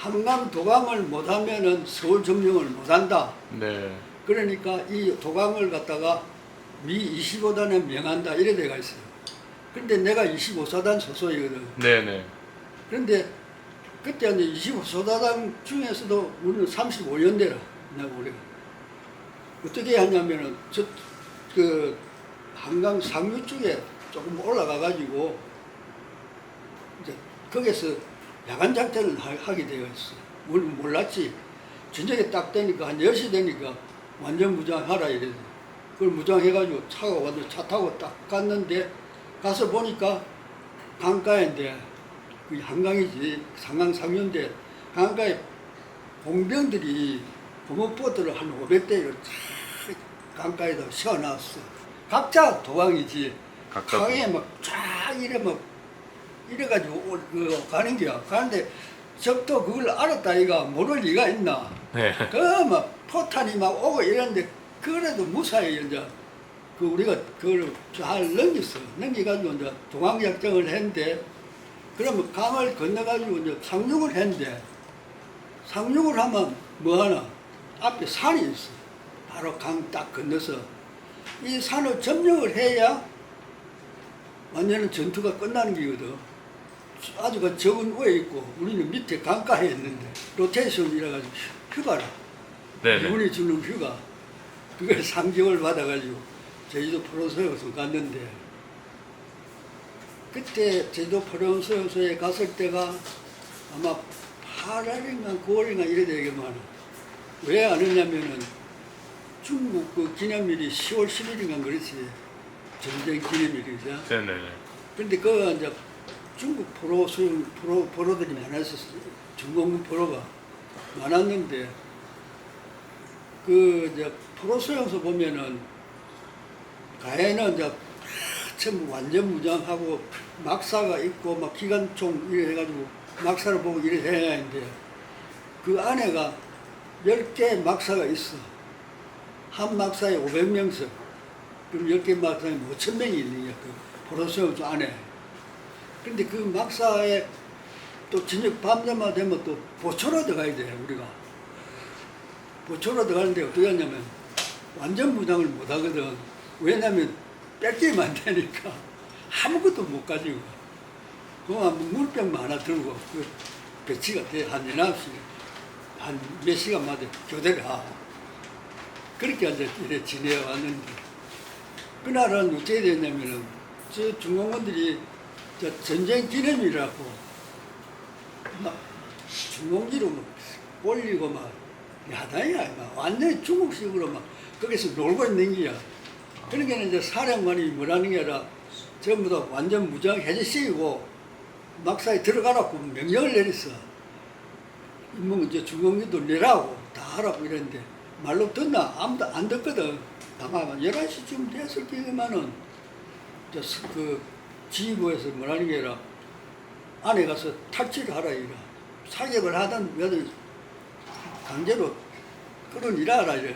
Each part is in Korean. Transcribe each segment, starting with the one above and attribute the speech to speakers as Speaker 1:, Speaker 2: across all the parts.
Speaker 1: 한강 도강을 못하면은 서울 점령을 못한다.
Speaker 2: 네.
Speaker 1: 그러니까 이 도강을 갖다가 미 25단에 명한다 이래 돼가 있어요. 그런데 내가 25사단 소속이거든.
Speaker 2: 네네.
Speaker 1: 그런데 그때 이제 25사단 중에서도 우리는 35년대라 내가 우리가 어떻게 하냐면은 그 한강 상류 쪽에 조금 올라가 가지고 이제 거기서 야간 작전을 하게 되어 있어. 우리는 몰랐지. 저녁에 딱 되니까 한 10시 되니까 완전 무장하라 이래. 그걸 무장해가지고 차가 와서 차 타고 딱 갔는데 가서 보니까 강가인데 그 한강이지 상강 상류인데 강가에 공병들이 고무보트를 한 500대를 강가에다 세워놨어. 각자 도강이지.
Speaker 2: 각자
Speaker 1: 강에 막 쫙 이래 막 이래가지고 가는 거야. 가는데 적도 그걸 알았다 이가 모를 리가 있나.
Speaker 2: 네.
Speaker 1: 그 막 포탄이 막 오고 이랬는데 그래도 무사히 이제 그 우리가 그걸 잘 넘겼어. 넘겨가지고 이제 동항작전을 했는데 그러면 강을 건너가지고 이제 상륙을 했는데 상륙을 하면 뭐 하나 앞에 산이 있어. 바로 강 딱 건너서 이 산을 점령을 해야 완전히 전투가 끝나는 거거든. 아주 그 적은 위에 있고 우리는 밑에 강가에 있는데 로테이션 이래가지고 휴가라.
Speaker 2: 네네.
Speaker 1: 기분이 주는 휴가. 그걸 3개월 받아가지고 제주도 포로소에서 갔는데 그때 제주도 포로소에 갔을 때가 아마 8월인가 9월인가 이래 되겠만 왜 안 했냐면은 중국 그 기념일이 10월 10일인가 그렇지. 전쟁 기념일이죠.
Speaker 2: 네네네.
Speaker 1: 근데 그 이제 중국 포로들이 많았었어요. 중공군 포로가 많았는데 그 이제 포로 수용소 보면은 가해는 이제 전부 완전 무장하고 막사가 있고 막 기관총 이래 해가지고 막사를 보고 이래 해야 하는데 그 안에가 10개 막사가 있어. 한 막사에 500명씩. 그럼 10개 막사에 5,000명이 있는 거야. 그 포로 수용소 안에. 근데 그 막사에 또 저녁 밤잠만 되면 또 보초로 들어가야 돼, 우리가. 보초로 들어가는데 어떻게 하냐면 완전 무장을 못 하거든. 왜냐면 뺏기면 안 되니까 아무것도 못 가지고. 그만 물병만 하나 들고 그 배치가 돼. 한 9시, 한 몇 시간마다 교대를 하고. 그렇게 이제 이래 지내왔는데. 그날은 어떻게 됐냐면은 저 중공군들이 저 전쟁 기념이라고 막 중공기로 막 올리고 막 야단이야 막 완전히 중국식으로 막 거기서 놀고 있는 거야. 그러니까 이제 사령관이 뭐라는 게 아니라 전부 다 완전 무장 해제시키고 막사에 들어가라고 명령을 내렸어. 뭐 이제 중공기도 내라고 다 하라고 이랬는데 말로 듣나 아무도 안 듣거든. 다만 11시쯤 됐을 때만은 그 지휘부에서 뭐라는 게 아니라 안에 가서 탈취를 하라 이라. 사격을 하던 여덟 강제로 끌어내라 이래.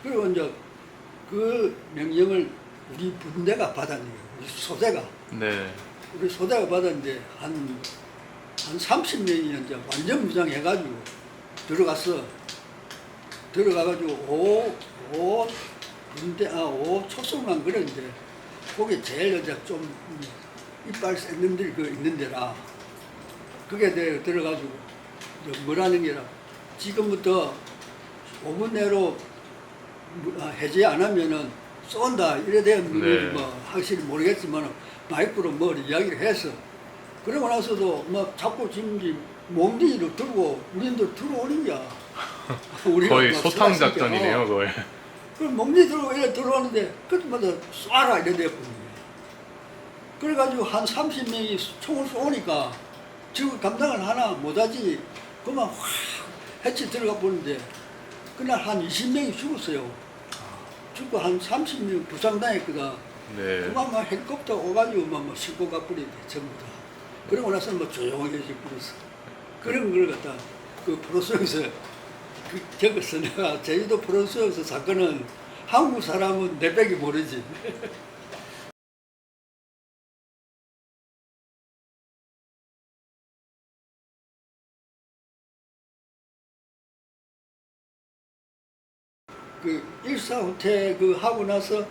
Speaker 1: 그리고 이제 그 명령을 우리 분대가 받았네요. 우리 소대가.
Speaker 2: 네.
Speaker 1: 우리 소대가 받았는데 한 30명이 이제 완전 무장해가지고 들어가가지고 오 초속만 그랬는데 거기 제일 이제 좀 이빨 센 놈들이 그 있는 데라 그게 들어가지고 뭐라는 게라 지금부터 5분 내로 해제 안 하면은 쏜다 이래 되면
Speaker 2: 네.
Speaker 1: 뭐 확실히 모르겠지만 마이크로 뭐 이야기를 해서 그러고 나서도 뭐 자꾸 지금 몸뚱이로 들고 우리들 들어오는 거야.
Speaker 2: 거의 소탕 작전이네요, 거의.
Speaker 1: 그럼 몸뚱이 들고 이래 들어오는데 그때마다 쏴라 이래 되었거든요. 그래가지고 한 30명이 총을 쏘니까 지금 감당을 하나 못하지. 그만 확 해치 들어가 보는데 그날 한 20명이 죽었어요. 죽고 한 30명 부상당했거든.
Speaker 2: 네.
Speaker 1: 그만 막 헬리콥터 오가지고 막 싣고 가버리는데 전부 다. 그러고 나서 뭐 조용하게 해버렸어. 그런 걸 갖다 그 프로수영에서 겪었어. 내가 제주도 프로수영에서 사건은 한국 사람은 내백이 모르지. 그 일사후퇴 그 하고 나서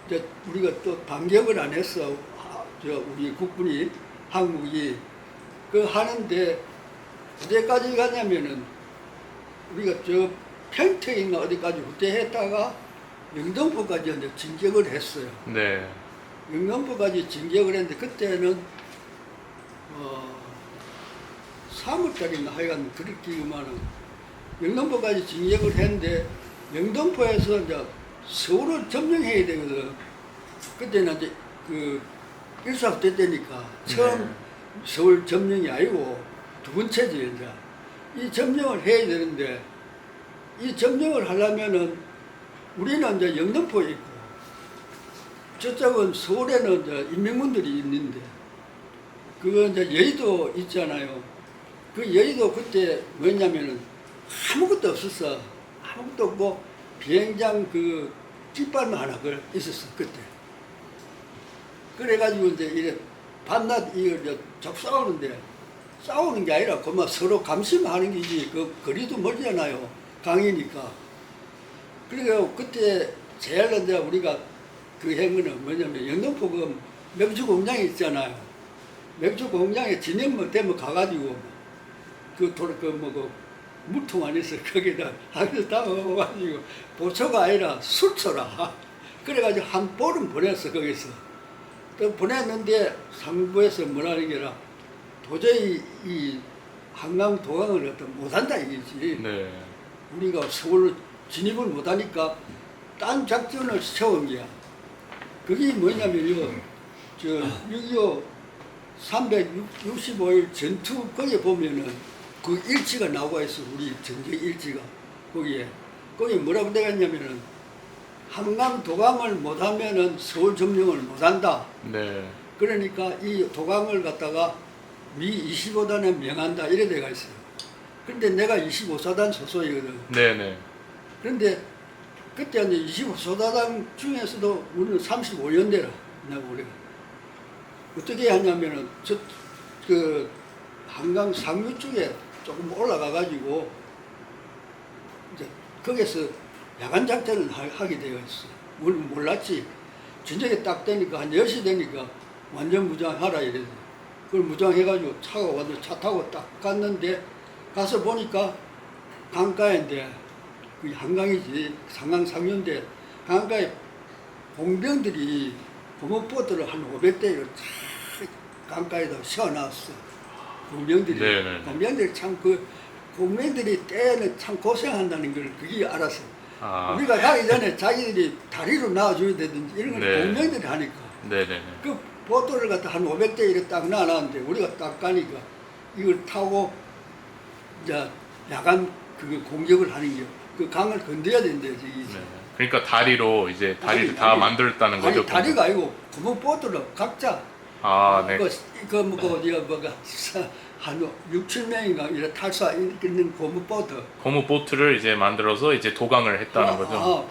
Speaker 1: 이제 우리가 또 반격을 안 했어. 저 우리 국군이 한국이 그 하는데 어디까지 가냐면은 우리가 저 평택인가 어디까지 후퇴했다가 영등포까지 이제 진격을 했어요.
Speaker 2: 네.
Speaker 1: 영등포까지 진격을 했는데 그때는 3월달인가 하여간 그렇게만은 영등포까지 진격을 했는데 영등포에서 이제 서울을 점령해야 되거든. 그때는 이제 그 일사후퇴 때니까 처음
Speaker 2: 네.
Speaker 1: 서울 점령이 아니고 두 번째지 이제 이 점령을 해야 되는데 이 점령을 하려면은 우리는 이제 영등포에 있고 저쪽은 서울에는 이제 인명군들이 있는데 그거 이제 여의도 있잖아요. 그 여의도 그때 뭐냐면은 아무것도 없었어. 아무것도 없고 비행장 그 깃발만 하나 그 있었어 그때. 그래가지고 이제 이래 밤낮 이거 적 싸우는 게 아니라 그만 서로 감심하는 게지. 그 거리도 멀잖아요. 강이니까. 그래서 그때 제일 이제 우리가 그 행위는 뭐냐면 영등포 그 맥주 공장이 있잖아요. 맥주 공장에 진입만 되면 가가지고 그 물통 안에서 거기다 하면서 다 먹어가지고 보초가 아니라 술초라. 그래가지고 한 볼은 보냈어 거기서. 또 보냈는데 상부에서 뭐라는 게라 도저히 이 한강 도강을 어떤 못한다 이거지.
Speaker 2: 네.
Speaker 1: 우리가 서울로 진입을 못하니까 딴 작전을 세운 게야. 그게 뭐냐면요, 저 6.25 365일 전투 거기에 보면은 그 일지가 나와 있어. 우리 전쟁 일지가 거기에 뭐라고 되어 있냐면은 한강 도강을 못하면은 서울 점령을 못한다.
Speaker 2: 네.
Speaker 1: 그러니까 이 도강을 갖다가 미 25단에 명한다 이래 돼가 있어요. 근데 내가 25사단 소속이거든.
Speaker 2: 네네.
Speaker 1: 그런데 그때 이제 25소다당 중에서도 우리는 35연대라 내가 우리가 어떻게 하냐면은 그 한강 상류 쪽에 조금 올라가 가지고 이제 거기서 야간 작전을 하게 되어 있어. 우리는 몰랐지. 저녁에 딱 되니까 한 10시 되니까 완전 무장하라 이래. 그걸 무장해가지고 차가 와서 차 타고 딱 갔는데 가서 보니까 강가인데 그 한강이지 상강 상류인데 강가에 공병들이 고무보트를 한 500대를 강가에다 세워놨어. 공병들이.
Speaker 2: 네네.
Speaker 1: 공병들이 참 그 공병들이 때는 참 고생한다는 걸 그게 알았어.
Speaker 2: 아.
Speaker 1: 우리가 가기 전에 자기들이 다리로 나와줘야 되든지 이런 걸
Speaker 2: 네.
Speaker 1: 공병들이 하니까.
Speaker 2: 네네네.
Speaker 1: 그 보트를 갖다 한 500대 이렇게 딱 놔놨는데 우리가 딱 가니까 이걸 타고 이제 야간 그 공격을 하는 게 그 강을 건너야 된대 저기.
Speaker 2: 네. 그러니까 다리로 이제 다리를
Speaker 1: 아니,
Speaker 2: 다
Speaker 1: 아니,
Speaker 2: 만들었다는 거죠.
Speaker 1: 아니 다리가 아니고 구멍 보트를 각자
Speaker 2: 아, 네.
Speaker 1: 한 6, 7명인가 이렇게 탈 수 있는 고무 보트.
Speaker 2: 고무 보트를 이제 만들어서 이제 도강을 했다는 거죠.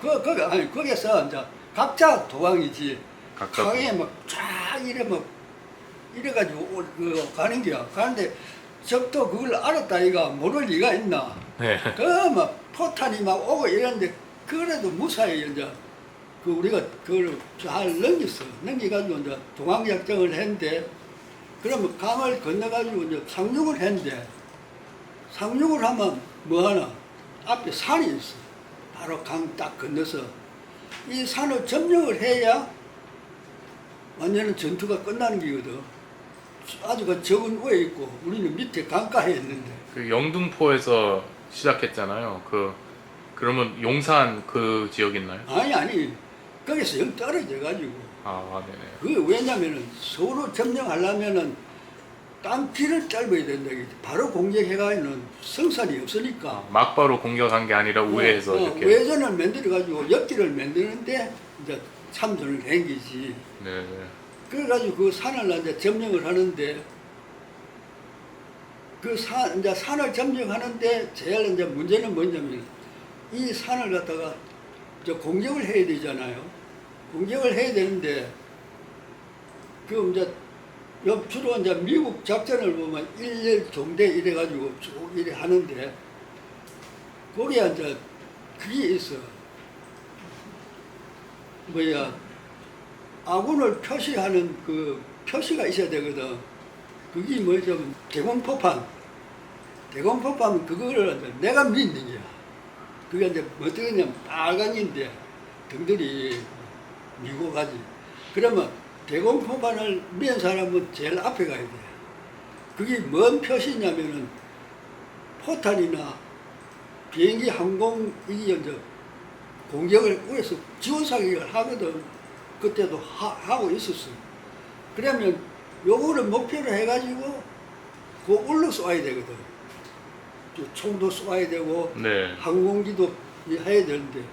Speaker 1: 거기서 이제 각자 도강이지.
Speaker 2: 각자
Speaker 1: 강에 막쫙 이래가지고 가는 거야. 가는데 적도 그걸 알았다 이가 모를 리가 있나.
Speaker 2: 네.
Speaker 1: 포탄이 막 오고 이랬는데 그래도 무사히 이제 우리가 그걸 잘 넘겨가지고 이제 동항작전을 했는데 그러면 강을 건너가지고 이제 상륙을 했는데 상륙을 하면 뭐 하나 앞에 산이 있어. 바로 강 딱 건너서 이 산을 점령을 해야 완전히 전투가 끝나는 게거든. 아주 그 적은 위에 있고 우리는 밑에 강가에 있는데.
Speaker 2: 그 영등포에서 시작했잖아요. 그러면 용산 그 지역 있나요?
Speaker 1: 아니 거기서 영 떨어져 가지고.
Speaker 2: 아, 네네.
Speaker 1: 그 왜냐면은 서울을 점령하려면은 땅길을 짧아야 된다. 바로 공격해가지고는 성산이 없으니까.
Speaker 2: 아, 막바로 공격한 게 아니라 우회해서 이렇게.
Speaker 1: 우회전을 만들어 가지고 옆길을 만드는데 이제 참전을 한 거지.
Speaker 2: 네.
Speaker 1: 그래가지고 그 산을 이제 점령을 하는데 이제 산을 점령하는데 제일 이제 문제는 뭐냐면 이 산을 갖다가 이제 공격을 해야 되잖아요. 공격을 해야 되는데 그 이제 주로 이제 미국 작전을 보면 1일 종대 이래가지고 쭉 이래 하는데 거기에 이제 그게 있어. 뭐야 아군을 표시하는 그 표시가 있어야 되거든. 그게 뭐냐면 대공포판. 대공포판 그거를 이제 내가 믿는 거야. 그게 이제 어떻게 냐면 빨간인데 등들이 미고 가지. 그러면 대공포판을 미는 사람은 제일 앞에 가야 돼. 그게 뭔 표시냐면은 포탄이나 비행기 항공 이게 이제 공격을 위해서 지원 사격을 하거든. 그때도 하고 있었어. 그러면 요거를 목표로 해가지고 그 올로 쏘아야 되거든. 또 총도 쏘아야 되고
Speaker 2: 네.
Speaker 1: 항공기도 해야 되는데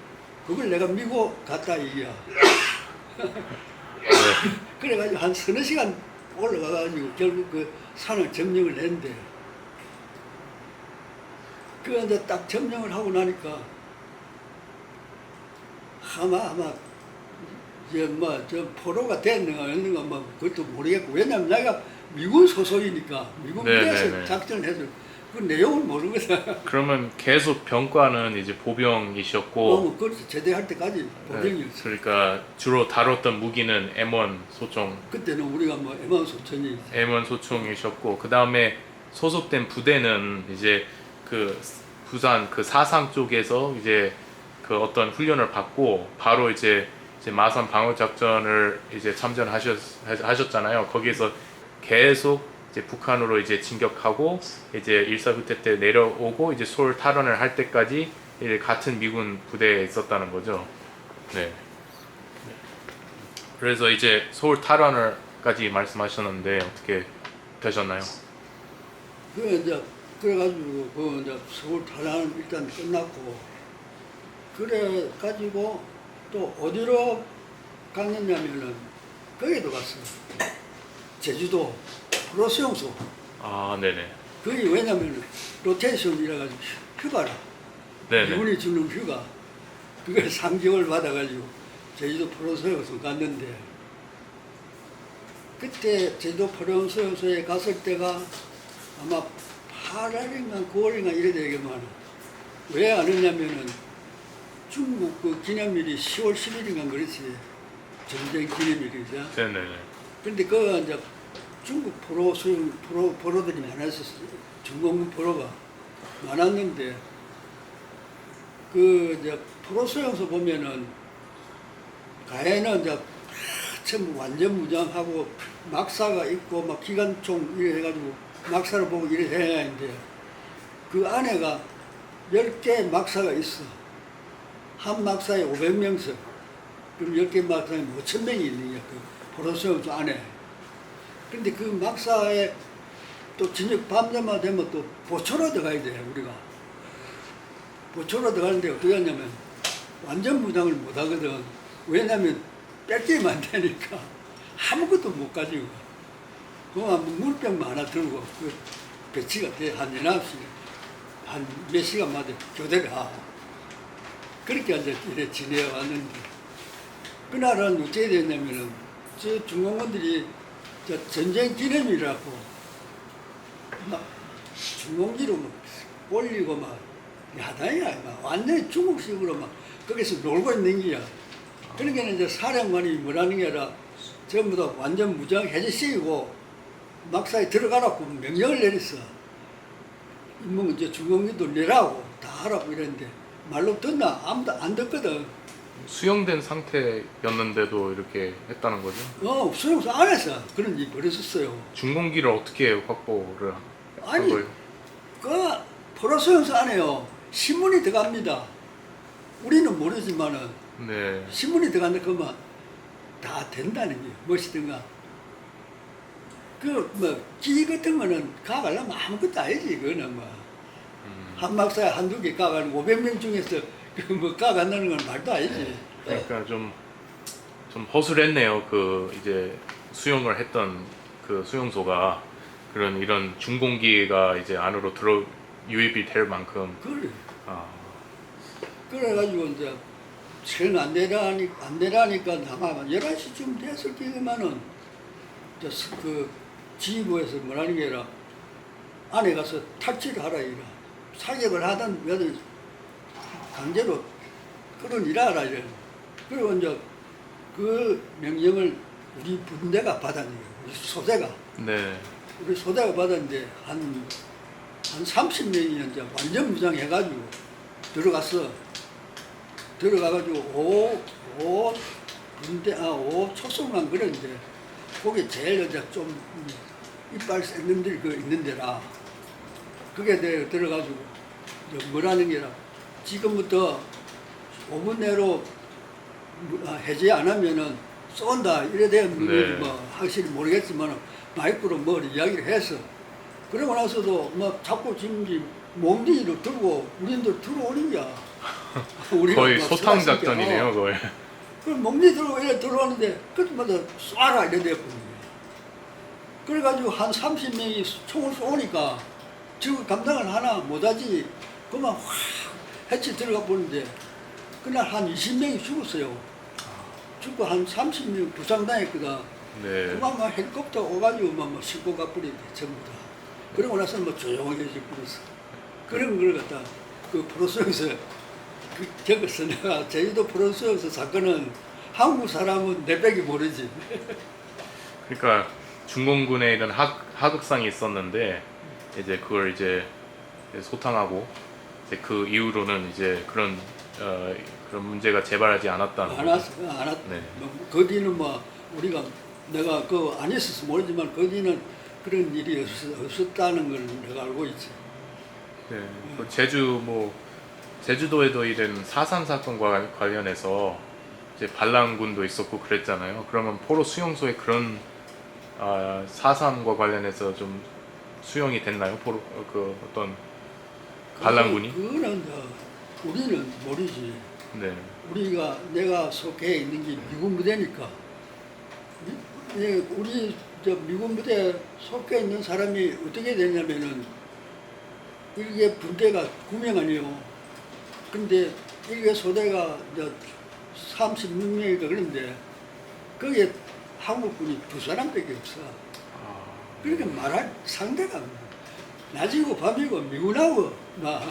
Speaker 1: 그걸 내가 미고 갔다 이야. 그래가지고 한 서너 시간 올라가가지고 결국 그 산을 점령을 했는데 그 이제 딱 점령을 하고 나니까 아마 이제 뭐저 포로가 됐는가 없는가 뭐 그것도 모르겠고 왜냐면 내가 미군 소속이니까 미군 부대에서
Speaker 2: 네네네.
Speaker 1: 작전을 해서 그 내용을 모르거든.
Speaker 2: 그러면 계속 병과는 이제 보병이셨고,
Speaker 1: 그렇지 제대할 때까지
Speaker 2: 네,
Speaker 1: 보병이었어.
Speaker 2: 그러니까 주로 다뤘던 무기는 M1 소총,
Speaker 1: 그때는 우리가 뭐 M1 소천이
Speaker 2: M1 소총이셨고, 그 다음에 소속된 부대는 이제 그 부산 그 사상 쪽에서 이제 그 어떤 훈련을 받고 바로 이제 마산 방어 작전을 이제 참전하셨잖아요. 거기에서 계속 이제 북한으로 이제 진격하고 이제 일사후퇴 때 내려오고 이제 서울 탈환을 할 때까지 이제 같은 미군 부대에 있었다는 거죠. 네. 그래서 이제 서울 탈환을까지 말씀하셨는데 어떻게 되셨나요?
Speaker 1: 그 이제 그래가지고 그 이제 서울 탈환 일단 끝났고 그래 가지고 또 어디로 갔느냐면은 거기도 갔어. 제주도 프로수영소.
Speaker 2: 아, 네네.
Speaker 1: 그게 왜냐면 로테이션이라 가지고 휴가라.
Speaker 2: 네네.
Speaker 1: 미군이 주는 휴가. 그걸 3개월 받아가지고 제주도 프로수영소 갔는데 그때 제주도 프로수영소에 갔을 때가 아마 8월인가 9월인가 이래 되겠만 왜 안 했냐면은 중국 그 기념일이 10월 10일인가 그렇지. 전쟁 기념일이죠.
Speaker 2: 네네네.
Speaker 1: 근데 그 이제 중국 포로들이 많았었어요. 중공군 포로가 많았는데 그 이제 포로 수용소 보면은 가해는 이제 전부 완전 무장하고 막사가 있고 막 기관총 이래 해가지고 막사를 보고 이래 해야 하는데 그 안에가 10개 막사가 있어. 한 막사에 500명씩. 그럼 10개 막사에 5,000명이 있는 거야. 그 포로 수용소 안에. 근데 그 막사에 또 저녁 밤새만 되면 또 보초로 들어가야 돼, 우리가. 보초로 들어가는데 어떻게 하냐면 완전 무장을 못 하거든. 왜냐면 뺄게임 안 되니까 아무것도 못 가지고. 그만 물병만 하나 들고 그 배치가 돼. 한 9시, 한 몇 시간마다 교대를 하고. 그렇게 이제 이래 지내왔는데. 그날은 어떻게 됐냐면은 저 중공군들이 저 전쟁 기념이라고 막 중공기로 막 올리고 막 야단이야 막 완전히 중국식으로 막 거기서 놀고 있는 게야. 그러니까 이제 사령관이 뭐라는 게 아니라 전부 다 완전 무장 해제시키고 막사에 들어가라고 명령을 내렸어. 뭐 이제 중공기도 내라고 다 하라고 이랬는데 말로 듣나 아무도 안 듣거든.
Speaker 2: 수용된 상태였는데도 이렇게 했다는 거죠?
Speaker 1: 수용소 안에서 그런 일이 벌어졌어요.
Speaker 2: 중공기를 어떻게 확보를 한
Speaker 1: 아니,
Speaker 2: 거예요?
Speaker 1: 그 포로수용소 안에요. 신문이 들어갑니다. 우리는 모르지만은
Speaker 2: 네.
Speaker 1: 신문이 들어간다 그러면 다 된다는 게 무엇이든가. 그 뭐 기 같은 거는 가가려면 아무것도 아니지 그거는 뭐. 한 막사에 한두 개 가가는 500명 중에서 그 뭐 가간다는 건 말도 아니지.
Speaker 2: 그러니까 좀 허술했네요. 그 이제 수용을 했던 그 수용소가 그런 이런 중공기가 이제 안으로 들어 유입이 될 만큼.
Speaker 1: 그래.
Speaker 2: 아,
Speaker 1: 그래가지고 이제 천 안 내라니까 아마 11시쯤 됐을 때만은 그 지휘부에서 뭐라는 게 아니라 안에 가서 탈취를 하라 이라. 사격을 하던 여든 강제로 끌어내라 이래. 그리고 이제 그 명령을 우리 분대가 받았네요. 우리 소대가.
Speaker 2: 네.
Speaker 1: 우리 소대가 받았는데 한 30명이 이제 완전 무장해가지고 들어가가지고 5 분대, 5 초성만 그랬는데 거기 제일 이제 좀 이빨 센 놈들이 그 있는 데라 그게 내가 들어가지고 이제 뭐라는 게라 지금부터 5분 내로 해제 안 하면은 쏜다 이래 되면
Speaker 2: 네.
Speaker 1: 뭐 확실히 모르겠지만 마이크로 뭘 이야기를 해서 그러고 나서도 뭐 자꾸 지금 몽둥이로 들고 우리들 들어오는 거야. 우리가
Speaker 2: 거의
Speaker 1: 막
Speaker 2: 소탕
Speaker 1: 쏘았으니까.
Speaker 2: 작전이네요, 거의.
Speaker 1: 그럼 몽둥이 들고 이래 들어오는데 그때마다 쏴라 이래 돼버리네. 그래가지고 한 30명이 총을 쏘니까 지금 감당을 하나 못하지 그만 확 해치 들어가 보는데 그날 한 20명이 죽었어요. 죽고 한 30명 부상당했거든.
Speaker 2: 네.
Speaker 1: 그만 막 헬리콥터 오가지고 막 싣고 가버리네 전부 다. 그러고 나서 뭐 조용해져 버렸어. 그런 걸 갖다 그 프로소에서 그 적었어. 내가 제주도 프로소에서 사건은 한국 사람은 내백이 모르지.
Speaker 2: 그러니까 중공군에 있는 하극상이 있었는데 이제 그걸 이제 소탕하고 이제 그 이후로는 이제 그런 문제가 재발하지 않았다는
Speaker 1: 안
Speaker 2: 거죠.
Speaker 1: 왔어, 안 왔.
Speaker 2: 네.
Speaker 1: 그 뒤는 뭐 우리가 내가 그 안 있어서 모르지만 그 뒤는 그런 일이 없었다는 걸 내가 알고 있지.
Speaker 2: 네. 그 제주도에도 이런 4.3 사건과 관련해서 이제 반란군도 있었고 그랬잖아요. 그러면 포로 수용소에 그런 4.3과 관련해서 좀 수용이 됐나요? 포로 그 어떤 반란군이?
Speaker 1: 그거는 우리는 모르지.
Speaker 2: 네.
Speaker 1: 내가 속해 있는 게 미군 부대니까. 우리 저 미군 부대 속해 있는 사람이 어떻게 되냐면은 이게 분대가 9명 아니에요. 근데 이게 소대가 이제 36명이니까 그런데 거기에 한국군이 2사람밖에 없어. 그러니까 말할 상대가 없네. 낮이고 밤이고 미군하고 막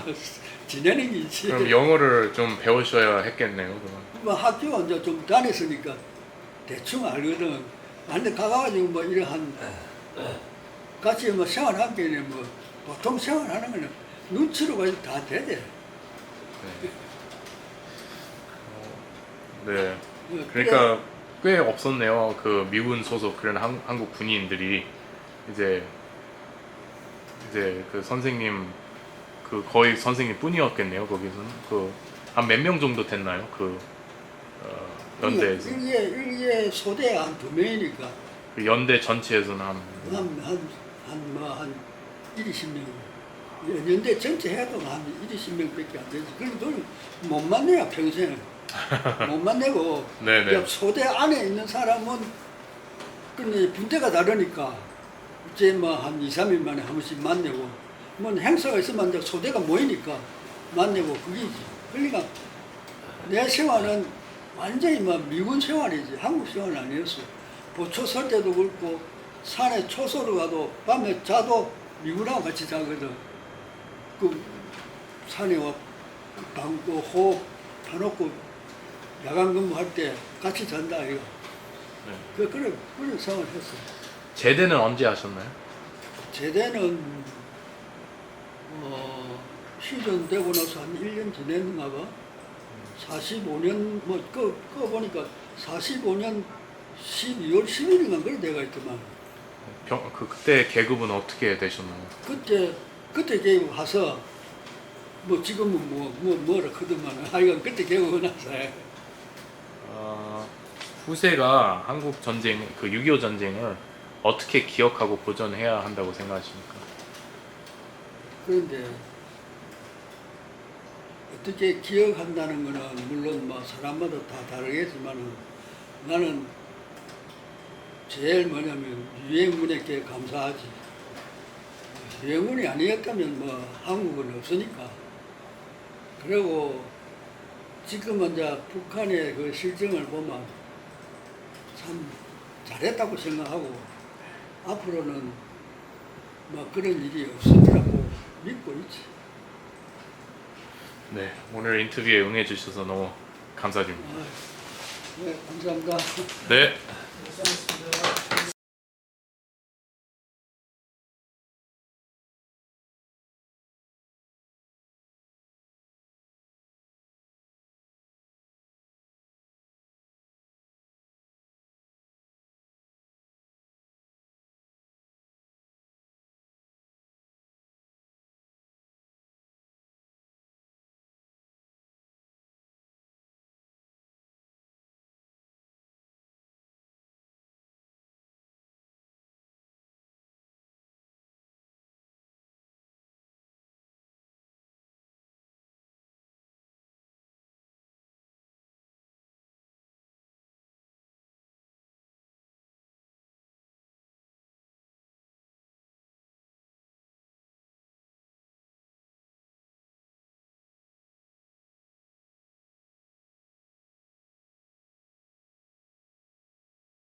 Speaker 1: 지내는 게 있지.
Speaker 2: 그럼 영어를 좀 배우셔야 했겠네요. 그럼.
Speaker 1: 뭐 학교 이제 좀 다녔으니까 대충 알거든. 근데 가가지고 뭐 이래 같이 뭐 생활한 게 뭐 보통 생활하는 거는 눈치로 가지고 다 되대.
Speaker 2: 네. 그러니까 꽤 없었네요. 그 미군 소속 그런 한국 군인들이 이제 그 선생님 그 거의 선생님 뿐이었겠네요. 거기서는 그 한 몇 명 정도 됐나요? 그 연대에서
Speaker 1: 이게 소대 한 2명이니까
Speaker 2: 그 연대 전체에서는
Speaker 1: 한 20명. 연대 전체 해도 한 20명밖에 안 되지. 그래도 못 만나야 평생 못 만나고
Speaker 2: 네네.
Speaker 1: 소대 안에 있는 사람은 근데 분대가 다르니까 이제 뭐 한 2, 3일 만에 한 번씩 만나고 뭐 행사가 있으면 이제 소대가 모이니까 만나고 그게지. 그러니까 내 생활은 완전히 뭐 미군 생활이지 한국 생활은 아니었어. 보초 설 때도 그렇고 산에 초소를 가도 밤에 자도 미군하고 같이 자거든. 그 산에 와 방고 호흡 파놓고 야간 근무할 때 같이 잔다 이거.
Speaker 2: 네.
Speaker 1: 그런 생활을 했어.
Speaker 2: 제대는 언제 하셨나요?
Speaker 1: 제대는 시전되고 나서 한 1년 지냈는가 봐. 45년 그거 보니까 45년 12월 10일인가 그래 내가 있더만.
Speaker 2: 그때 계급은 어떻게 되셨나요?
Speaker 1: 그때 계급 와서 뭐 지금은 뭐라 그러더만 하여간 그때 계급 나서
Speaker 2: 후세가 한국 전쟁 그 6.25 전쟁을 어떻게 기억하고 보존해야 한다고 생각하십니까?
Speaker 1: 그런데 어떻게 기억한다는 거는 물론 뭐 사람마다 다 다르겠지만은 나는 제일 뭐냐면 유행문에게 감사하지. 유행문이 아니었다면 뭐 한국은 없으니까. 그리고 지금 이제 북한의 그 실정을 보면 참 잘했다고 생각하고 앞으로는 뭐 그런 일이 없으리라고 믿고 있지.
Speaker 2: 네, 오늘 인터뷰에 응해 주셔서 너무 감사드립니다.
Speaker 1: 네, 감사합니다.
Speaker 2: 네.